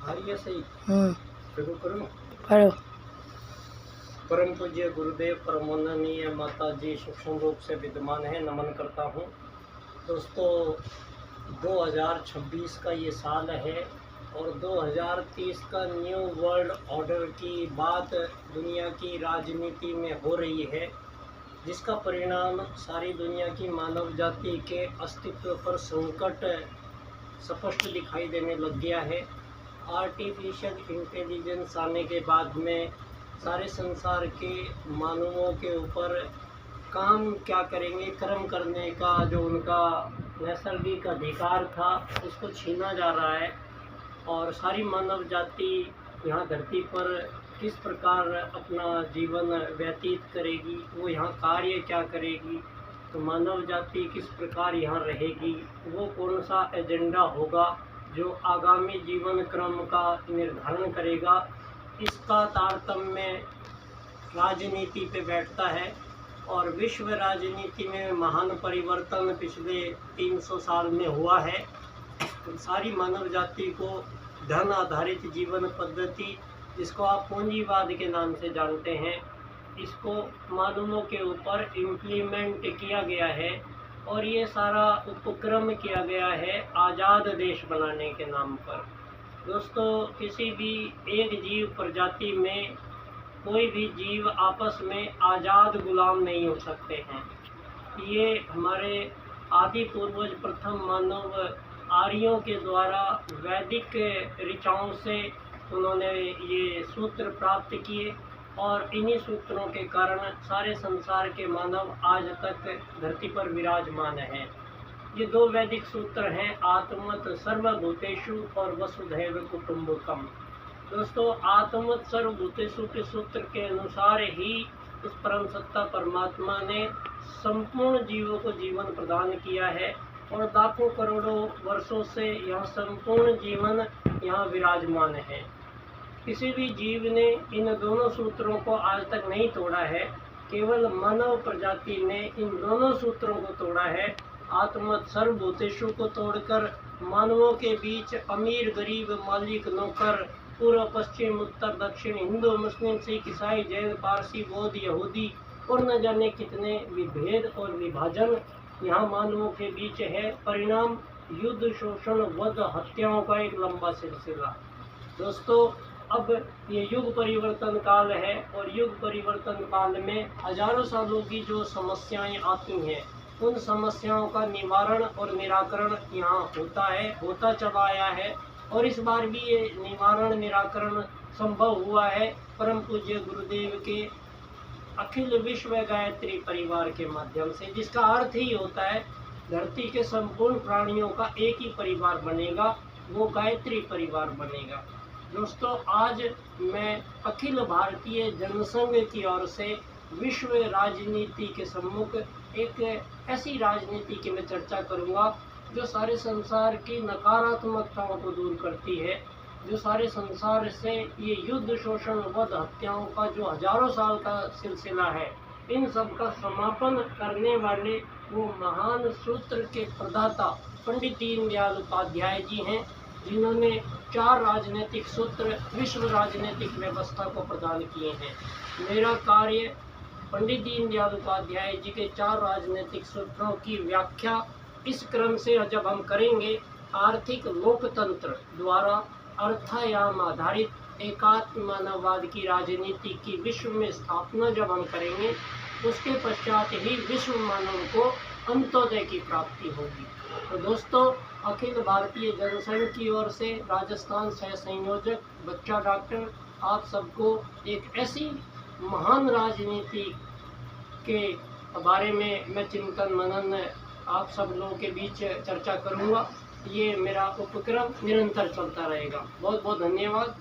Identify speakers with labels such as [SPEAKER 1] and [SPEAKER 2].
[SPEAKER 1] हारिए सही शुरू करूँ।
[SPEAKER 2] करो।
[SPEAKER 1] परम पूज्य गुरुदेव परमवंदनीय माता जी सूक्ष्म रूप से विद्यमान है, नमन करता हूँ। दोस्तों 2026 का ये साल है और 2030 का न्यू वर्ल्ड ऑर्डर की बात दुनिया की राजनीति में हो रही है, जिसका परिणाम सारी दुनिया की मानव जाति के अस्तित्व पर संकट स्पष्ट दिखाई देने लग गया है। आर्टिफिशियल इंटेलिजेंस आने के बाद में सारे संसार के मानवों के ऊपर काम क्या करेंगे, कर्म करने का जो उनका नैसर्गिक अधिकार था उसको छीना जा रहा है और सारी मानव जाति यहाँ धरती पर किस प्रकार अपना जीवन व्यतीत करेगी, वो यहाँ कार्य क्या करेगी, तो मानव जाति किस प्रकार यहाँ रहेगी, वो कौन सा एजेंडा होगा जो आगामी जीवन क्रम का निर्धारण करेगा, इसका तारतम्य राजनीति पे बैठता है। और विश्व राजनीति में महान परिवर्तन पिछले 300 साल में हुआ है। तो सारी मानव जाति को धन आधारित जीवन पद्धति, जिसको आप पूंजीवाद के नाम से जानते हैं, इसको मानवों के ऊपर इम्प्लीमेंट किया गया है और ये सारा उपक्रम किया गया है आज़ाद देश बनाने के नाम पर। दोस्तों किसी भी एक जीव प्रजाति में कोई भी जीव आपस में आज़ाद गुलाम नहीं हो सकते हैं। ये हमारे आदि पूर्वज प्रथम मानव आर्यों के द्वारा वैदिक ऋचाओं से उन्होंने ये सूत्र प्राप्त किए और इन्हीं सूत्रों के कारण सारे संसार के मानव आज तक धरती पर विराजमान हैं। ये दो वैदिक सूत्र हैं, आत्मवत् सर्वभूतेषु और वसुधैव कुटुम्बकम। दोस्तों आत्मवत् सर्वभूतेषु के सूत्र के अनुसार ही उस परम सत्ता परमात्मा ने संपूर्ण जीवों को जीवन प्रदान किया है और लाखों करोड़ों वर्षों से यह संपूर्ण जीवन यहाँ विराजमान है। किसी भी जीव ने इन दोनों सूत्रों को आज तक नहीं तोड़ा है, केवल मानव प्रजाति ने इन दोनों सूत्रों को तोड़ा है। आत्मवत् सर्वभूतेषु को तोड़कर मानवों के बीच अमीर गरीब मालिक नौकर, पूर्व पश्चिम उत्तर दक्षिण, हिंदू मुस्लिम सिख ईसाई जैन पारसी बौद्ध यहूदी और न जाने कितने विभेद और विभाजन यहाँ मानवों के बीच है। परिणाम युद्ध, शोषण, वध, हत्याओं का एक लंबा सिलसिला। दोस्तों अब ये युग परिवर्तन काल है और युग परिवर्तन काल में हजारों सालों की जो समस्याएं आती हैं, उन समस्याओं का निवारण और निराकरण यहाँ होता चला आया है और इस बार भी ये निवारण निराकरण संभव हुआ है परम पूज्य गुरुदेव के अखिल विश्व गायत्री परिवार के माध्यम से, जिसका अर्थ ही होता है धरती के संपूर्ण प्राणियों का एक ही परिवार बनेगा, वो गायत्री परिवार बनेगा। दोस्तों आज मैं अखिल भारतीय जनसंघ की ओर से विश्व राजनीति के सम्मुख एक ऐसी राजनीति की मैं चर्चा करूंगा जो सारे संसार की नकारात्मकताओं को दूर करती है, जो सारे संसार से ये युद्ध, शोषण, वध, हत्याओं का जो हजारों साल का सिलसिला है, इन सब का समापन करने वाले वो महान सूत्र के प्रदाता पंडित दीनदयाल उपाध्याय जी हैं, जिन्होंने 4 राजनीतिक सूत्र विश्व राजनीतिक व्यवस्था को प्रदान किए हैं। मेरा कार्य पंडित दीनदयाल उपाध्याय जी के 4 राजनीतिक सूत्रों की व्याख्या इस क्रम से जब हम करेंगे, आर्थिक लोकतंत्र द्वारा अर्थायाम आधारित एकात्म मानववाद की राजनीति की विश्व में स्थापना जब हम करेंगे, उसके पश्चात ही विश्व मानव को अंत्योदय की प्राप्ति होगी। तो दोस्तों अखिल भारतीय जनसंघ की ओर से राजस्थान सह संयोजक बच्चा डॉक्टर आप सबको एक ऐसी महान राजनीति के बारे में मैं चिंतन मनन आप सब लोगों के बीच चर्चा करूंगा। ये मेरा उपक्रम निरंतर चलता रहेगा। बहुत बहुत धन्यवाद।